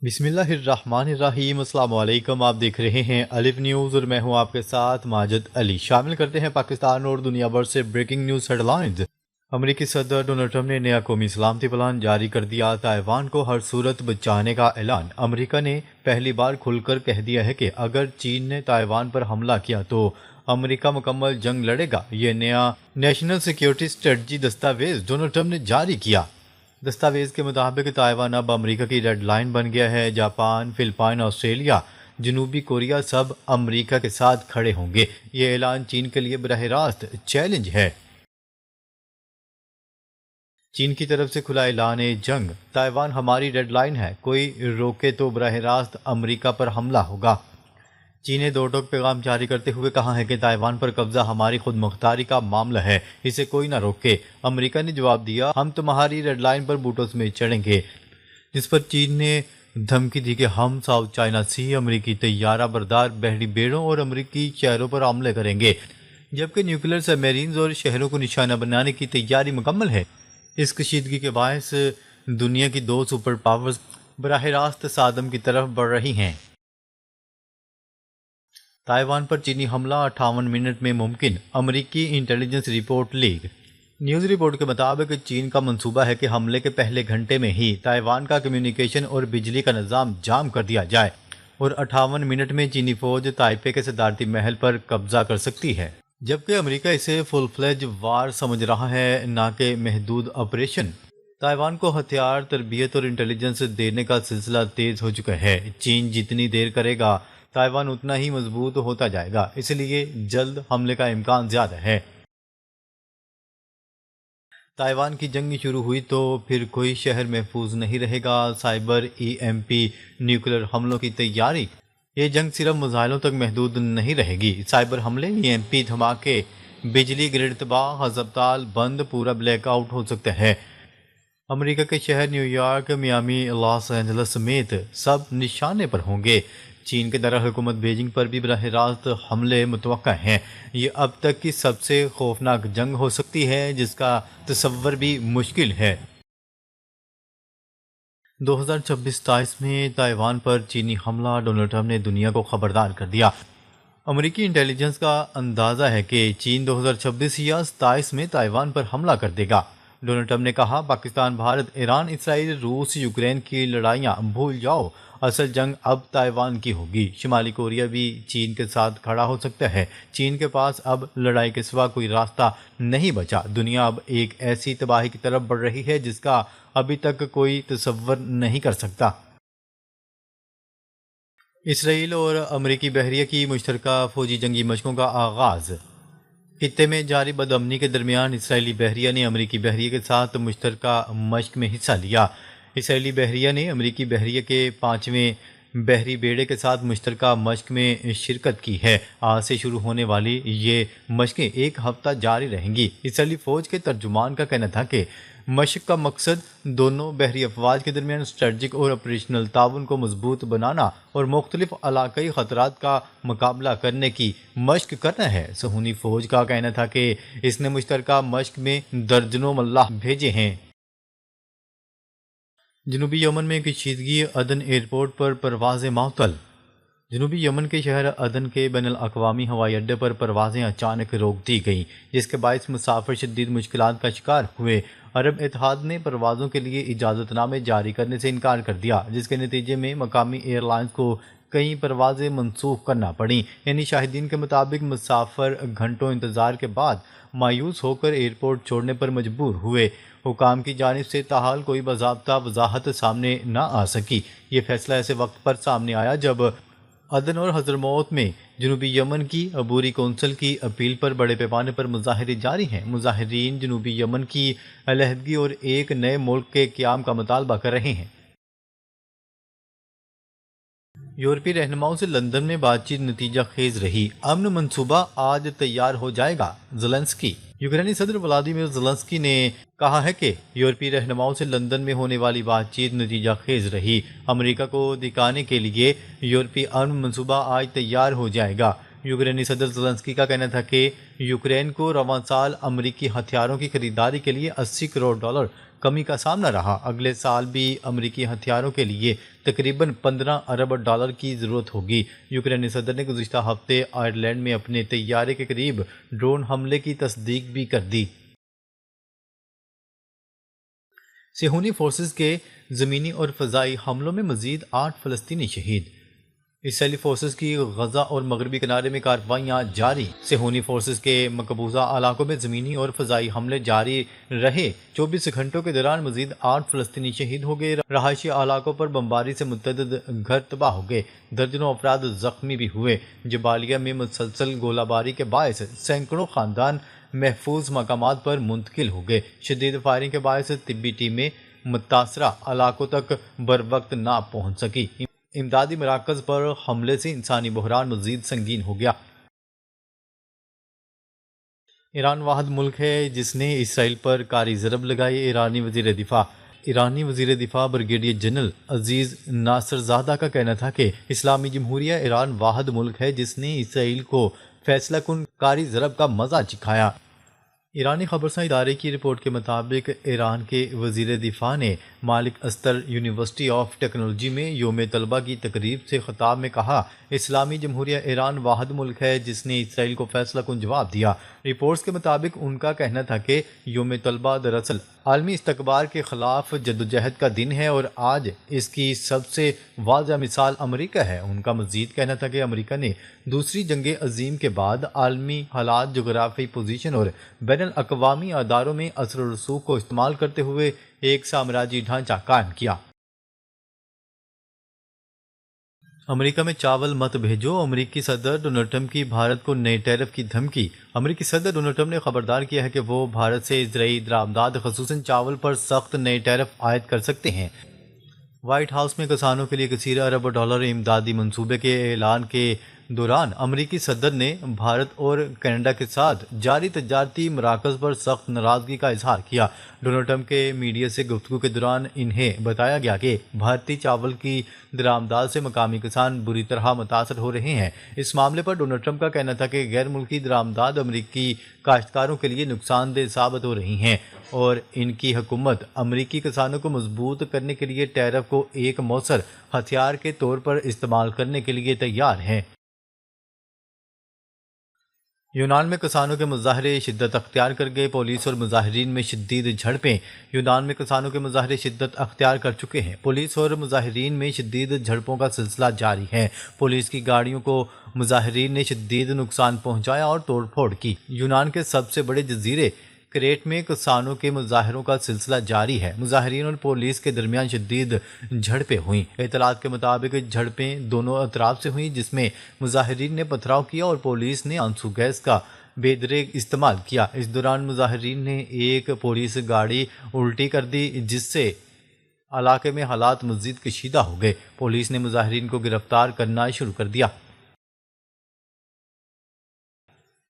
بسم اللہ الرحمن الرحیم۔ السلام علیکم، آپ دیکھ رہے ہیں الف نیوز اور میں ہوں آپ کے ساتھ ماجد علی۔ شامل کرتے ہیں پاکستان اور دنیا بھر سے بریکنگ نیوز ہیڈ لائنز۔ امریکی صدر ڈونلڈ ٹرمپ نے نیا قومی سلامتی پلان جاری کر دیا، تائیوان کو ہر صورت بچانے کا اعلان۔ امریکہ نے پہلی بار کھل کر کہہ دیا ہے کہ اگر چین نے تائیوان پر حملہ کیا تو امریکہ مکمل جنگ لڑے گا۔ یہ نیا نیشنل سیکیورٹی اسٹریٹجی دستاویز ڈونلڈ ٹرمپ نے جاری کیا۔ دستاویز کے مطابق تائیوان اب امریکہ کی ریڈ لائن بن گیا ہے۔ جاپان، فلپائن، آسٹریلیا، جنوبی کوریا سب امریکہ کے ساتھ کھڑے ہوں گے۔ یہ اعلان چین کے لیے براہ راست چیلنج ہے۔ چین کی طرف سے کھلا اعلان جنگ، تائیوان ہماری ریڈ لائن ہے، کوئی روکے تو براہ راست امریکہ پر حملہ ہوگا۔ چین نے دو ٹوک پیغام جاری کرتے ہوئے کہا ہے کہ تائیوان پر قبضہ ہماری خود مختاری کا معاملہ ہے، اسے کوئی نہ روکے۔ امریکہ نے جواب دیا، ہم تمہاری ریڈ لائن پر بوٹوں میں چڑھیں گے، جس پر چین نے دھمکی دی کہ ہم ساؤتھ چائنا سی، امریکی طیارہ بردار بحری بیڑوں اور امریکی شہروں پر حملے کریں گے، جبکہ نیوکلیر سب میرینز اور شہروں کو نشانہ بنانے کی تیاری مکمل ہے۔ اس کشیدگی کے باعث دنیا کی دو سپر پاورز براہ راست صادم کی طرف بڑھ رہی ہیں۔ تائیوان پر چینی حملہ 58 منٹ میں ممکن، امریکی intelligence report leak. News report کے مطابق چین کا منصوبہ ہے کہ حملے کے پہلے گھنٹے میں ہی تائیوان کا کمیونیکیشن اور بجلی کا نظام جام کر دیا جائے اور 58 منٹ میں چینی فوج تائپے کے صدارتی محل پر قبضہ کر سکتی ہے، جبکہ امریکہ اسے فل فلیج وار سمجھ رہا ہے، نہ کہ محدود آپریشن۔ تائیوان کو ہتھیار، تربیت اور انٹیلیجنس دینے کا سلسلہ تیز ہو چکا ہے۔ چین جتنی دیر کرے گا تائیوان اتنا ہی مضبوط ہوتا جائے گا، اس لیے جلد حملے کا امکان زیادہ ہے۔ تائیوان کی جنگ شروع ہوئی تو پھر کوئی شہر محفوظ نہیں رہے گا۔ سائبر EMP نیوکلیر حملوں کی تیاری۔ یہ جنگ صرف میزائلوں تک محدود نہیں رہے گی۔ سائبر حملے، EMP دھماکے، بجلی گرڈ تباہ، ہسپتال بند، پورا بلیک آؤٹ ہو سکتا ہے۔ امریکہ کے شہر New York, Miami, Los Angeles سمیت سب نشانے پر ہوں گے۔ چین کے دارالحکومت بیجنگ پر بھی براہ راست حملے متوقع ہیں۔ یہ اب تک کی سب سے خوفناک جنگ ہو سکتی ہے، جس کا تصور بھی مشکل ہے۔ 2026 میں تائیوان پر چینی حملہ، ڈونلڈ ٹرمپ نے دنیا کو خبردار کر دیا۔ امریکی انٹیلیجنس کا اندازہ ہے کہ چین 2026 یا 27 میں تائیوان پر حملہ کر دے گا۔ ڈونلڈ ٹرمپ نے کہا، پاکستان، بھارت، ایران، اسرائیل، روس، یوکرین کی لڑائیاں بھول جاؤ، اصل جنگ اب تائیوان کی ہوگی۔ شمالی کوریا بھی چین کے ساتھ کھڑا ہو سکتا ہے۔ چین کے پاس اب لڑائی کے سوا کوئی راستہ نہیں بچا۔ دنیا اب ایک ایسی تباہی کی طرف بڑھ رہی ہے جس کا ابھی تک کوئی تصور نہیں کر سکتا۔ اسرائیل اور امریکی بحریہ کی مشترکہ فوجی جنگی مشقوں کا آغاز۔ خطے میں جاری بدامنی کے درمیان اسرائیلی بحریہ نے امریکی بحریہ کے ساتھ مشترکہ مشق میں حصہ لیا۔ اسرائیلی بحریہ نے امریکی بحریہ کے 5ویں بحری بیڑے کے ساتھ مشترکہ مشق میں شرکت کی ہے۔ آج سے شروع ہونے والی یہ مشقیں ایک ہفتہ جاری رہیں گی۔ اسرائیلی فوج کے ترجمان کا کہنا تھا کہ مشق کا مقصد دونوں بحری افواج کے درمیان اسٹریٹجک اور آپریشنل تعاون کو مضبوط بنانا اور مختلف علاقائی خطرات کا مقابلہ کرنے کی مشق کرنا ہے۔ صہیونی فوج کا کہنا تھا کہ اس نے مشترکہ مشق میں درجنوں ملاح بھیجے ہیں۔ جنوبی یمن میں کشیدگی، عدن ایئرپورٹ پر پروازیں معطل۔ جنوبی یمن کے شہر عدن کے بین الاقوامی ہوائی اڈے پر پروازیں اچانک روک دی گئیں، جس کے باعث مسافر شدید مشکلات کا شکار ہوئے۔ عرب اتحاد نے پروازوں کے لیے اجازت نامے جاری کرنے سے انکار کر دیا، جس کے نتیجے میں مقامی ایئر لائنز کو کئی پروازیں منسوخ کرنا پڑیں۔ یعنی شاہدین کے مطابق مسافر گھنٹوں انتظار کے بعد مایوس ہو کر ایئرپورٹ چھوڑنے پر مجبور ہوئے۔ حکام کی جانب سے تاحال کوئی باضابطہ وضاحت سامنے نہ آ سکی۔ یہ فیصلہ ایسے وقت پر سامنے آیا جب عدن اور حضرموت میں جنوبی یمن کی عبوری کونسل کی اپیل پر بڑے پیمانے پر مظاہرے جاری ہیں۔ مظاہرین جنوبی یمن کی علیحدگی اور ایک نئے ملک کے قیام کا مطالبہ کر رہے ہیں۔ یورپی رہنماؤں سے لندن میں بات چیت نتیجہ خیز رہی، امن منصوبہ آج تیار ہو جائے گا، زیلنسکی۔ یوکرینی صدر ولادیمیر زیلنسکی نے کہا ہے کہ یورپی رہنماؤں سے لندن میں ہونے والی بات چیت نتیجہ خیز رہی۔ امریکہ کو دکھانے کے لیے یورپی امن منصوبہ آج تیار ہو جائے گا۔ یوکرینی صدر زیلنسکی کا کہنا تھا کہ یوکرین کو رواں سال امریکی ہتھیاروں کی خریداری کے لیے $80 کروڑ کمی کا سامنا رہا۔ اگلے سال بھی امریکی ہتھیاروں کے لیے تقریباً 15 ارب ڈالر کی ضرورت ہوگی۔ یوکرینی صدر نے گزشتہ ہفتے آئرلینڈ میں اپنے طیارے کے قریب ڈرون حملے کی تصدیق بھی کر دی۔ صہیونی فورسز کے زمینی اور فضائی حملوں میں مزید 8 فلسطینی شہید۔ اسرائیلی فورسز کی غزہ اور مغربی کنارے میں کارروائیاں جاری۔ صہیونی فورسز کے مقبوضہ علاقوں میں زمینی اور فضائی حملے جاری رہے۔ 24 گھنٹوں کے دوران مزید 8 فلسطینی شہید ہو گئے۔ رہائشی علاقوں پر بمباری سے متعدد گھر تباہ ہو گئے۔ درجنوں افراد زخمی بھی ہوئے۔ جبالیہ میں مسلسل گولہ باری کے باعث سینکڑوں خاندان محفوظ مقامات پر منتقل ہو گئے۔ شدید فائرنگ کے باعث طبی ٹیمیں متاثرہ علاقوں تک بروقت نہ پہنچ سکی۔ امدادی مراکز پر حملے سے انسانی بحران مزید سنگین ہو گیا۔ ایران واحد ملک ہے جس نے اسرائیل پر کاری ضرب لگائی۔ ایرانی وزیر دفاع بریگیڈیئر جنرل عزیز ناصر زادہ کا کہنا تھا کہ اسلامی جمہوریہ ایران واحد ملک ہے جس نے اسرائیل کو فیصلہ کن کاری ضرب کا مزہ چکھایا۔ ایرانی خبرساں ادارے کی رپورٹ کے مطابق ایران کے وزیر دفاع نے مالک استر یونیورسٹی آف ٹیکنالوجی میں یوم طلبہ کی تقریب سے خطاب میں کہا، اسلامی جمہوریہ ایران واحد ملک ہے جس نے اسرائیل کو فیصلہ کن جواب دیا۔ رپورٹس کے مطابق ان کا کہنا تھا کہ یوم طلبہ دراصل عالمی استکبار کے خلاف جدوجہد کا دن ہے اور آج اس کی سب سے واضح مثال امریکہ ہے۔ ان کا مزید کہنا تھا کہ امریکہ نے دوسری جنگ عظیم کے بعد عالمی حالات، جغرافیائی پوزیشن اور بین الاقوامی اداروں میں اثر و رسوخ کو استعمال کرتے ہوئے ایک سامراجی ڈھانچہ قائم کیا۔ امریکہ میں چاول مت بھیجو، امریکی صدر ڈونلڈ ٹرمپ کی بھارت کو نئے ٹیرف کی دھمکی۔ امریکی صدر ڈونلڈ ٹرمپ نے خبردار کیا ہے کہ وہ بھارت سے زرعی درآمدات خصوصاً چاول پر سخت نئے ٹیرف عائد کر سکتے ہیں۔ وائٹ ہاؤس میں کسانوں کے لیے کثیر ارب ڈالر امدادی منصوبے کے اعلان کے دوران امریکی صدر نے بھارت اور کینیڈا کے ساتھ جاری تجارتی مراکز پر سخت ناراضگی کا اظہار کیا۔ ڈونلڈ ٹرمپ کے میڈیا سے گفتگو کے دوران انہیں بتایا گیا کہ بھارتی چاول کی درآمدات سے مقامی کسان بری طرح متاثر ہو رہے ہیں۔ اس معاملے پر ڈونلڈ ٹرمپ کا کہنا تھا کہ غیر ملکی درآمدات امریکی کاشتکاروں کے لیے نقصان دہ ثابت ہو رہی ہیں اور ان کی حکومت امریکی کسانوں کو مضبوط کرنے کے لیے ٹیرف کو ایک مؤثر ہتھیار کے طور پر استعمال کرنے کے لیے تیار ہے۔ یونان میں کسانوں کے مظاہرے شدت اختیار کر گئے، پولیس اور مظاہرین میں شدید جھڑپیں۔ یونان میں کسانوں کے مظاہرے شدت اختیار کر چکے ہیں، پولیس اور مظاہرین میں شدید جھڑپوں کا سلسلہ جاری ہے۔ پولیس کی گاڑیوں کو مظاہرین نے شدید نقصان پہنچایا اور توڑ پھوڑ کی۔ یونان کے سب سے بڑے جزیرے کریٹ میں کسانوں کے مظاہروں کا سلسلہ جاری ہے، مظاہرین اور پولیس کے درمیان شدید جھڑپیں ہوئیں۔ اطلاعات کے مطابق جھڑپیں دونوں اطراف سے ہوئیں جس میں مظاہرین نے پتھراؤ کیا اور پولیس نے آنسو گیس کا بے دریغ استعمال کیا۔ اس دوران مظاہرین نے ایک پولیس گاڑی الٹی کر دی جس سے علاقے میں حالات مزید کشیدہ ہو گئے۔ پولیس نے مظاہرین کو گرفتار کرنا شروع کر دیا۔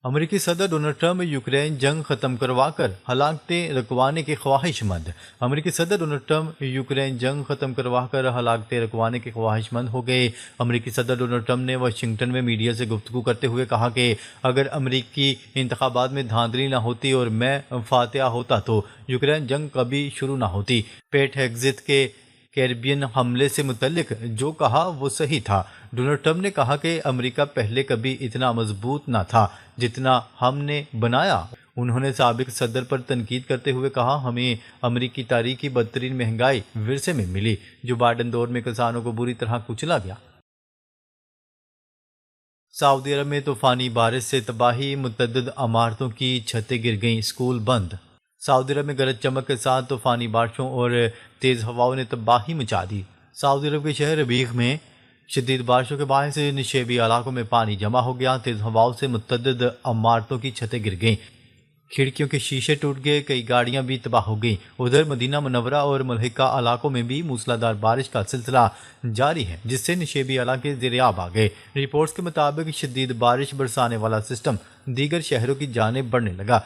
امریکی صدر ڈونلڈ ٹرمپ یوکرین جنگ ختم کروا کر ہلاکتیں رکوانے کے خواہش مند۔ امریکی صدر ڈونلڈ ٹرمپ یوکرین جنگ ختم کروا کر ہلاکتیں رکوانے کے خواہش مند ہو گئے۔ امریکی صدر ڈونلڈ ٹرمپ نے واشنگٹن میں میڈیا سے گفتگو کرتے ہوئے کہا کہ اگر امریکی انتخابات میں دھاندلی نہ ہوتی اور میں فاتح ہوتا تو یوکرین جنگ کبھی شروع نہ ہوتی۔ پیٹ ہیگزت کے کیریبین حملے سے متعلق جو کہا وہ صحیح تھا۔ ڈونلڈ ٹرمپ نے کہا کہ امریکہ پہلے کبھی اتنا مضبوط نہ تھا جتنا ہم نے بنایا۔ انہوں نے سابق صدر پر تنقید کرتے ہوئے کہا، ہمیں امریکی تاریخ کی بدترین مہنگائی ورثے میں ملی جو بائیڈن دور میں کسانوں کو بری طرح کچلا گیا۔ سعودی عرب میں طوفانی بارش سے تباہی، متعدد عمارتوں کی چھتیں گر گئیں، اسکول بند۔ سعودی عرب میں گرج چمک کے ساتھ طوفانی بارشوں اور تیز ہواؤں نے تباہی مچا دی۔ سعودی عرب کے شہر ربیع میں شدید بارشوں کے باعث نشیبی علاقوں میں پانی جمع ہو گیا، تیز ہواؤں سے متعدد عمارتوں کی چھتیں گر گئیں، کھڑکیوں کے شیشے ٹوٹ گئے، کئی گاڑیاں بھی تباہ ہو گئیں۔ ادھر مدینہ منورہ اور ملحقہ علاقوں میں بھی موسلادھار بارش کا سلسلہ جاری ہے جس سے نشیبی علاقے زیر آب آ گئے۔ رپورٹس کے مطابق شدید بارش برسانے والا سسٹم دیگر شہروں کی جانب بڑھنے لگا۔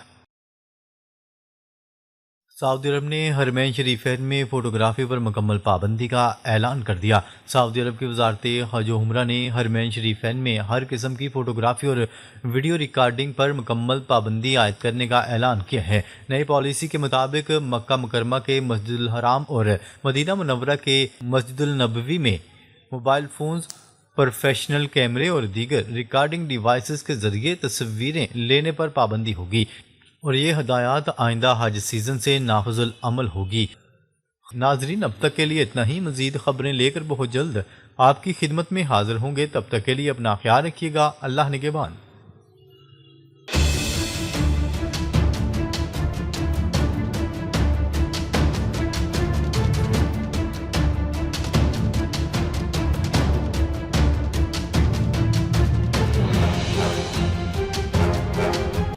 سعودی عرب نے حرمین شریفین میں فوٹوگرافی پر مکمل پابندی کا اعلان کر دیا۔ سعودی عرب کی وزارت حج و عمرہ نے حرمین شریفین میں ہر قسم کی فوٹوگرافی اور ویڈیو ریکارڈنگ پر مکمل پابندی عائد کرنے کا اعلان کیا ہے۔ نئی پالیسی کے مطابق مکہ مکرمہ کے مسجد الحرام اور مدینہ منورہ کے مسجد النبوی میں موبائل فونز، پروفیشنل کیمرے اور دیگر ریکارڈنگ ڈیوائسز کے ذریعے تصویریں لینے پر پابندی ہوگی، اور یہ ہدایات آئندہ حج سیزن سے نافذ العمل ہوگی۔ ناظرین، اب تک کے لیے اتنا ہی۔ مزید خبریں لے کر بہت جلد آپ کی خدمت میں حاضر ہوں گے۔ تب تک کے لیے اپنا خیال رکھیے گا۔ اللہ نگہبان۔